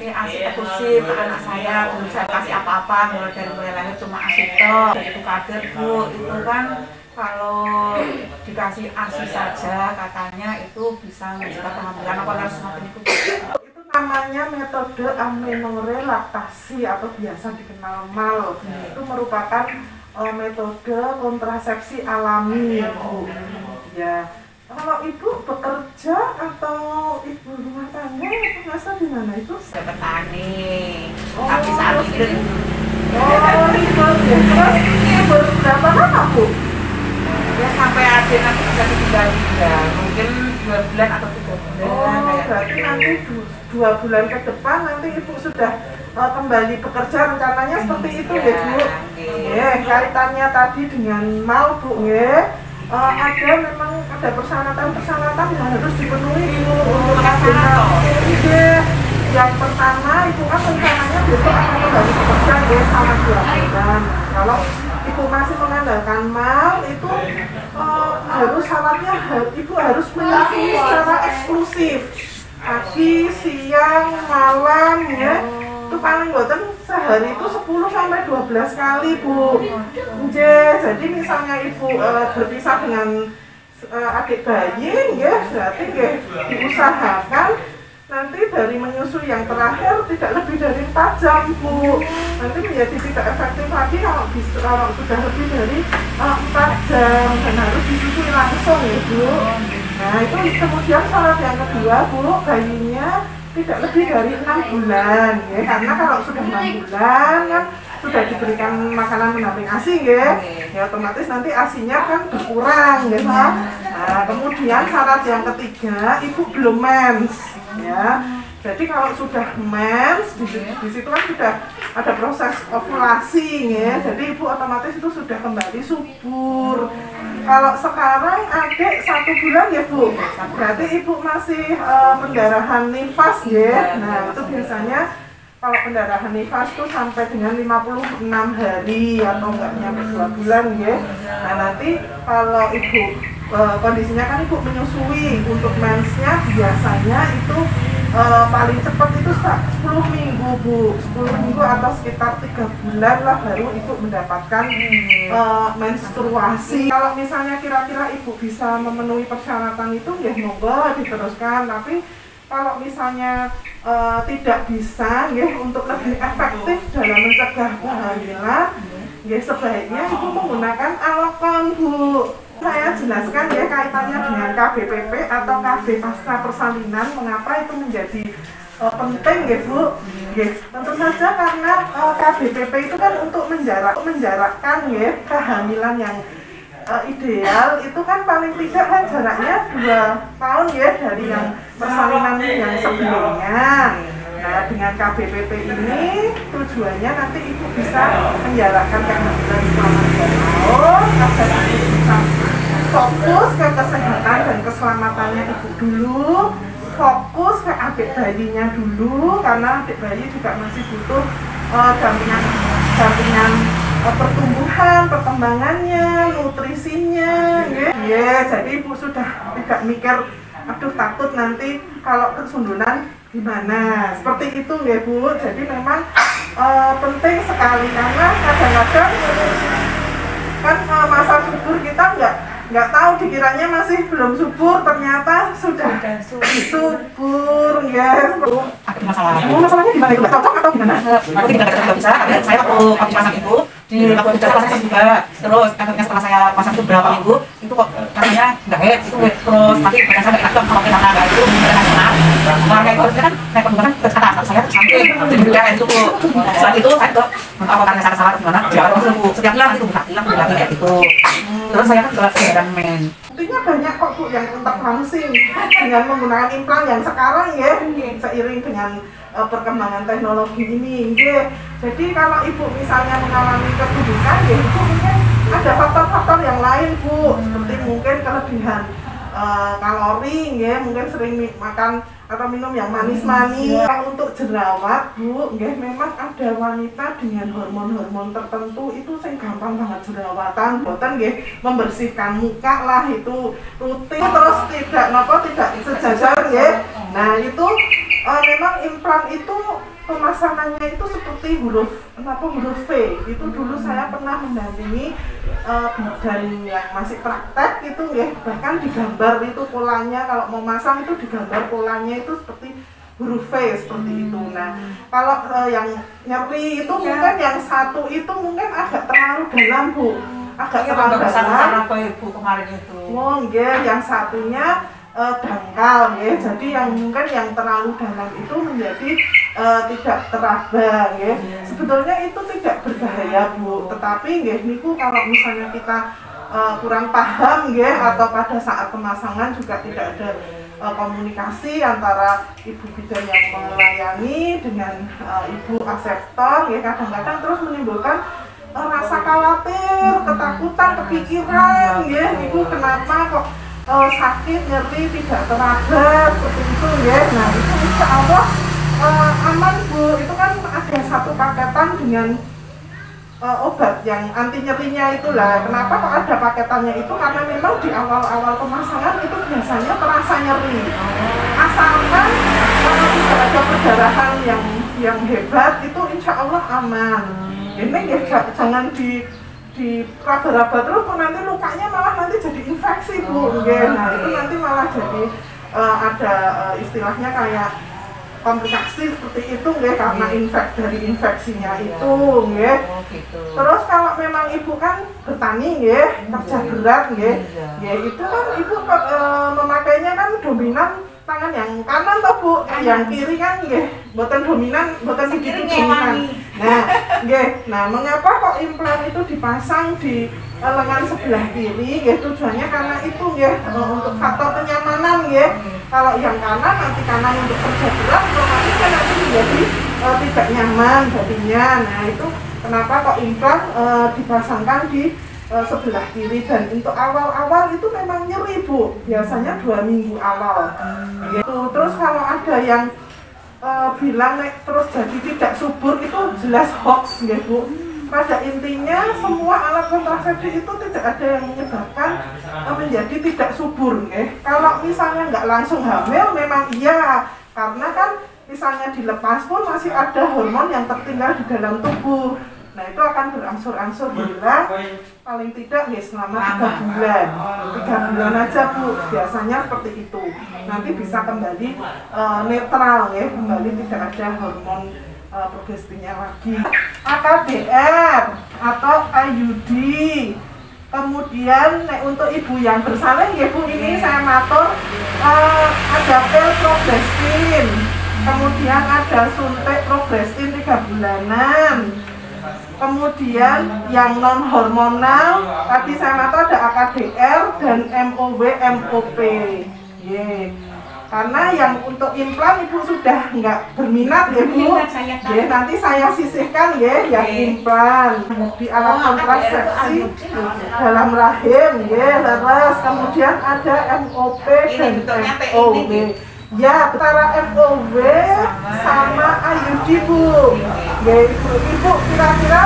kasih ASI eksklusif ke anak saya, belum saya kasih apa-apa, mulai lahir cuma ASI tok. Itu kaget Bu, itu kan kalau dikasih ASI saja katanya itu bisa mencegah kehamilan, apa harus seperti itu? Itu namanya metode amenorrhea laktasi atau biasa dikenal MAL. Itu merupakan metode kontrasepsi alami, Bu. Ya. Kalau ibu bekerja atau ibu rumah tangga atau nggak di mana itu? Saya petani, tapi saat ini libur ya. Terus ini baru berapa lama Bu? Ya sampai akhir nanti bisa ditinggal juga, mungkin 2 bulan atau 3 bulan. Berarti nanti 2 bulan ke depan nanti ibu sudah kembali bekerja, rencananya seperti itu ya Bu. Ya, kaitannya tadi dengan MAL Bu ya. Memang ada persyaratan yang harus dipenuhi Bu untuk vaksinasi. Yang pertama ibu kan rencananya besok akan kembali bekerja ya selama 2 bulan. Kalau ibu masih mengandalkan MAL itu harus syaratnya ibu harus menyusui secara eksklusif pagi, siang, malam ya. Itu paling boten sehari itu 10 sampai 12 kali Bu. Jadi misalnya ibu berpisah dengan adik bayi ya, berarti diusahakan nanti dari menyusui yang terakhir tidak lebih dari 4 jam Bu. Nanti menjadi tidak efektif lagi kalau sudah lebih dari 4 jam dan harus disusui langsung ya Bu. Nah itu kemudian syarat yang kedua Bu, bayinya tidak lebih dari 6 bulan ya, karena kalau sudah 6 bulan kan sudah diberikan makanan pendamping ASI ya, otomatis nanti ASInya kan berkurang ya. Nah kemudian syarat yang ketiga ibu belum mens ya. Jadi kalau sudah mens di situ kan sudah ada proses ovulasi ya, jadi ibu otomatis itu sudah kembali subur. Kalau sekarang adik 1 bulan ya Bu, berarti ibu masih pendarahan nifas ya. Nah itu biasanya kalau pendarahan nifas itu sampai dengan 56 hari atau enggak nyampe 2 bulan ya. Nah nanti kalau ibu kondisinya kan ibu menyusui, untuk mensnya biasanya itu paling cepat itu 10 minggu Bu, 10 minggu atau sekitar 3 bulan lah baru ibu mendapatkan menstruasi. Kalau misalnya kira-kira ibu bisa memenuhi persyaratan itu ya monggo diteruskan, tapi kalau misalnya tidak bisa ya, untuk lebih efektif dalam mencegah kehamilan ya sebaiknya ibu menggunakan alokon Bu. Saya jelaskan ya kaitannya dengan KBPP atau KB pasca persalinan, mengapa itu menjadi penting ya Bu. Tentu saja karena KBPP itu kan untuk menjarakkan ya kehamilan yang ideal itu kan paling tidak kan jaraknya 2 tahun ya dari yang persalinan yang sebelumnya. Nah dengan KBPP ini tujuannya nanti ibu bisa menjarakkan kehamilan selama 2 tahun agar ibu bisa fokus ke kesehatan dan keselamatannya ibu dulu, fokus ke adik bayinya dulu, karena adik bayi juga masih butuh dampingan pertumbuhan, perkembangannya, nutrisinya ya. Jadi ibu sudah tidak mikir aduh takut nanti kalau kesundunan gimana, seperti itu ya Bu. Jadi memang penting sekali, karena kadang-kadang kan masa subur kita nggak tahu, dikiranya masih belum subur, ternyata sudah subur ya. Ada masalahnya gimana itu? Cocok atau gimana? Aku tidak bisa, karena saya waktu pasang itu di waktu pasang juga, terus akhirnya setelah saya pasang itu berapa minggu itu kok rasanya nggak head itu terus nanti saya nggak tahu kalau kita nggak itu karena warga itu kan naik pertumbuhan ke atas, saya sampai jadi juga itu saat itu saya tuh apa karena saya salah gimana jauh tuh setiap bulan itu buka hilang kayak gitu. Terus saya kan juga sedang men. Buktinya banyak kok Bu yang tetap langsing dengan menggunakan implan yang sekarang ya, seiring dengan perkembangan teknologi ini. Jadi kalau ibu misalnya mengalami keburukan ya ibu mungkin ada faktor-faktor yang lain Bu, seperti mungkin kelebihan kalori ya, mungkin sering makan atau minum yang manis-manis. Untuk jerawat Bu, memang ada wanita dengan hormon-hormon tertentu itu yang gampang banget jerawatan. Boten membersihkan muka lah itu rutin, terus tidak sejajar ya. Nah itu memang implan itu pemasangannya itu seperti huruf V. Itu dulu saya pernah mendampingi bidan yang masih praktek itu ya, bahkan digambar itu polanya, kalau mau masang itu digambar polanya itu seperti huruf V seperti itu. Nah, kalau yang nyeri itu mungkin yang satu itu mungkin agak terlalu dalam, Bu. Agak terlalu dalam. Apa Ibu kemarin itu? Oh, enggak, yang satunya dangkal ya. Jadi yang mungkin yang terlalu dalam itu menjadi tidak teraba ya. Sebetulnya itu tidak berbahaya, Bu. Tetapi nggih niku kalau misalnya kita kurang paham ya, atau pada saat pemasangan juga tidak ada komunikasi antara ibu bidan yang melayani dengan ibu aseptor ya, kadang-kadang terus menimbulkan rasa khawatir, ketakutan, kepikiran ya, ibu kenapa kok sakit, nyeri, tidak teraba seperti itu ya. Nah itu insya Allah aman, Bu. Itu kan ada satu paketan dengan obat yang anti nyerinya itulah. Kenapa kok ada paketannya itu? Karena memang di awal-awal pemasangan itu biasanya terasa nyeri. Asalkan kalau tidak ada perdarahan yang hebat, itu insya Allah aman. Ini ya jangan di raba-raba terus, nanti lukanya malah nanti jadi infeksi, Bu. Nah itu nanti malah jadi ada istilahnya kayak komplikasi seperti itu nggih, karena dari infeksinya itu nggih. Terus kalau memang ibu kan bertani nggih, kerja berat nggih, ya itu kan ibu memakainya kan dominan tangan yang kanan toh, Bu. Yang kiri kan nggih boten dominan, boten begitu dominan. Nah, nggih. Nah, mengapa kok implan itu dipasang di lengan sebelah kiri? Nggih, tujuannya karena itu nggih, untuk faktor kenyamanan nggih. Kalau yang kanan nanti kanan untuk kerja berat, otomatis kan nanti menjadi tidak nyaman badannya. Nah, itu kenapa kok implan dipasangkan di sebelah kiri. Dan untuk awal-awal itu memang nyeri, Bu. Biasanya 2 minggu awal. Gitu. Terus kalau ada yang bilang terus jadi tidak subur, itu jelas hoax ya, Bu. Pada intinya semua alat kontrasepsi itu tidak ada yang menyebabkan menjadi tidak subur ya. Kalau misalnya nggak langsung hamil memang iya, karena kan misalnya dilepas pun masih ada hormon yang tertinggal di dalam tubuh. Nah itu akan berangsur-angsur hilang, paling tidak ya selama 3 bulan. 3 bulan aja, Bu, biasanya seperti itu. Nanti bisa kembali netral ya, kembali tidak ada hormon progestinya lagi. AKDR atau IUD. Kemudian untuk ibu yang bersalin ya, Bu, ini saya matur ada pil progestin. Kemudian ada suntik progestin 3 bulanan. Kemudian yang non hormonal tadi saya matur ada AKDR dan MOW MOP. Karena yang untuk implan ibu sudah nggak berminat ya, Bu. Nanti saya sisihkan ya yang implan di alat kontrasepsi dalam rahim terus kemudian ada MOP dan MOW. Ya, antara MOW sama IUD, Bu. Ibu kira-kira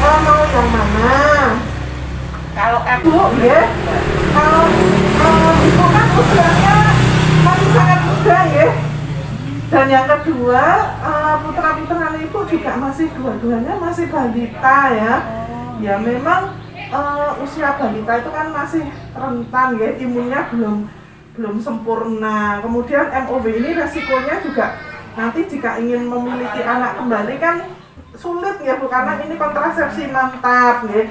mau yang mana? Kalau ibu kalau ibu kan usianya masih sangat muda ya. Dan yang kedua, putra-putra ibu juga masih dua-duanya masih balita ya. Ya memang usia balita itu kan masih rentan ya, imunnya belum sempurna. Kemudian MOW ini resikonya juga nanti jika ingin memiliki anak kembali kan sulit ya, Bu, karena ini kontrasepsi mantap ya.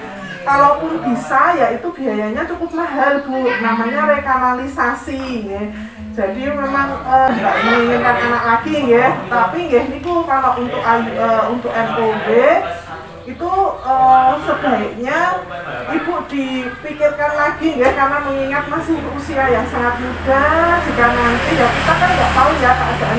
Kalaupun bisa ya itu biayanya cukup mahal, Bu, namanya rekanalisasi ya. Jadi memang nggak menginginkan anak lagi ya, tapi ya niku kalau untuk MOW itu sebaiknya ibu dipikirkan lagi ya, karena mengingat masih usia yang sangat muda. Jika nanti ya kita kan nggak tahu ya keadaan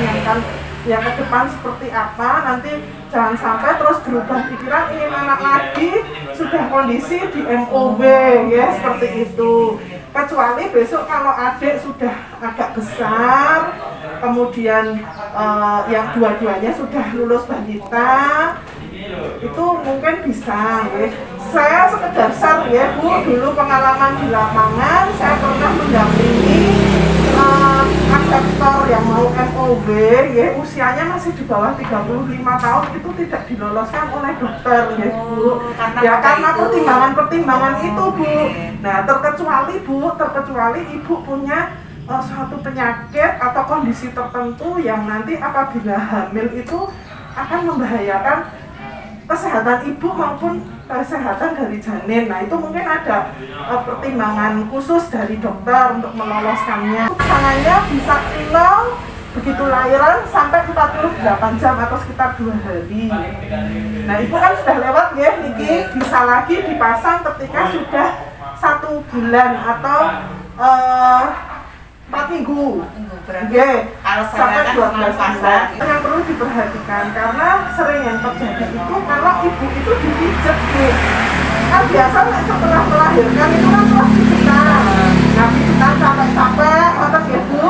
yang ke depan seperti apa, nanti jangan sampai terus berubah pikiran ingin anak lagi sudah kondisi di MOW ya, seperti itu. Kecuali besok kalau adik sudah agak besar, kemudian yang dua-duanya sudah lulus balita, itu mungkin bisa ya. Saya sekedar share ya, Bu, dulu pengalaman di lapangan saya pernah mendampingi aseptor yang mau MOB ya, usianya masih di bawah 35 tahun itu tidak diloloskan oleh dokter ya Bu. Karena pertimbangan-pertimbangan itu Bu. Nah terkecuali ibu punya suatu penyakit atau kondisi tertentu yang nanti apabila hamil itu akan membahayakan kesehatan ibu maupun kesehatan dari janin. Nah itu mungkin ada pertimbangan khusus dari dokter untuk meloloskannya. Pasangannya bisa 0 begitu lahiran sampai 48 jam atau sekitar 2 hari. Nah itu kan sudah lewat ya Niki, bisa lagi dipasang ketika sudah 1 bulan atau 4 minggu, sampai 12 bulan. Yang perlu diperhatikan karena sering yang terjadi itu kalau ibu itu dipijat Bu. Kan biasa setelah melahirkan itu kan terus pijitan. Nah pijitan capek-capek, otak ya Bu.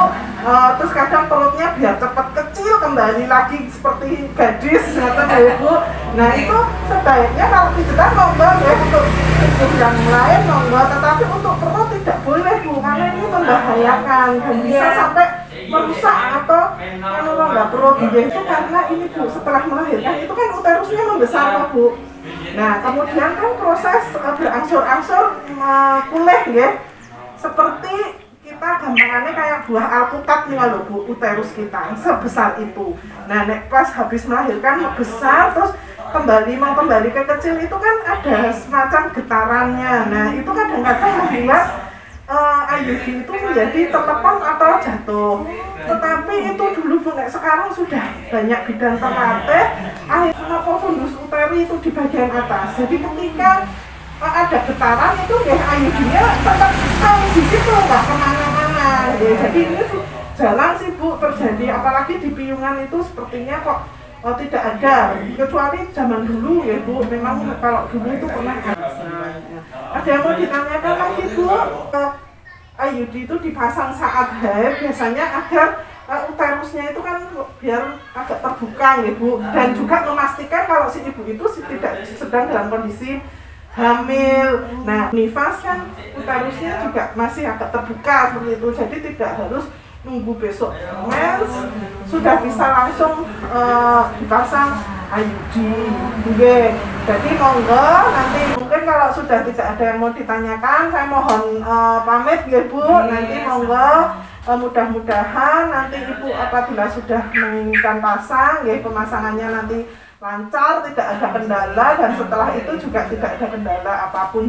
Terus kadang perutnya biar cepat kecil kembali lagi seperti gadis, ya Bu. Nah itu sebaiknya kalau pijitan monggo ya untuk ibu yang lain monggo, tetapi untuk perut tidak boleh Bu, karena ini membahayakan dan bisa sampai merusak atau nggak perut itu karena ini Bu setelah melahirkan itu kan uterusnya membesar Bu. Nah kemudian kan proses berangsur-angsur pulih ya, seperti kita gampangannya kayak buah alpukat nih loh Bu, uterus kita sebesar itu. Nah nek pas habis melahirkan besar terus mau kembali ke kecil itu kan ada semacam getarannya. Nah itu kadang-kadang membuat IUD itu menjadi tertekan atau jatuh. Tetapi itu dulu Bu, nek sekarang sudah banyak bidan terlatih, akhirnya fundus uteri itu di bagian atas. Jadi ketika ada getaran itu ya IUD-nya tetap di situ, nggak kemana-mana. Ya, jadi ini jarang sih Bu terjadi, apalagi di piungan itu sepertinya kok tidak ada, kecuali zaman dulu ya Bu. Memang kalau dulu itu pernah ada. Ada yang mau ditanyakan lagi Bu? IUD itu dipasang saat haid biasanya agar uterusnya itu kan biar agak terbuka ya Bu, dan juga memastikan kalau si ibu itu tidak sedang dalam kondisi hamil. Nah nifas kan uterusnya juga masih agak terbuka seperti itu, jadi tidak harus nunggu besok mens sudah bisa langsung dipasang IUD. Jadi monggo nanti mungkin kalau sudah tidak ada yang mau ditanyakan saya mohon pamit ya Bu. Nanti monggo mudah-mudahan nanti ibu apabila sudah menginginkan pasang ya, pemasangannya nanti lancar, tidak ada kendala, dan setelah itu juga tidak ada kendala apapun.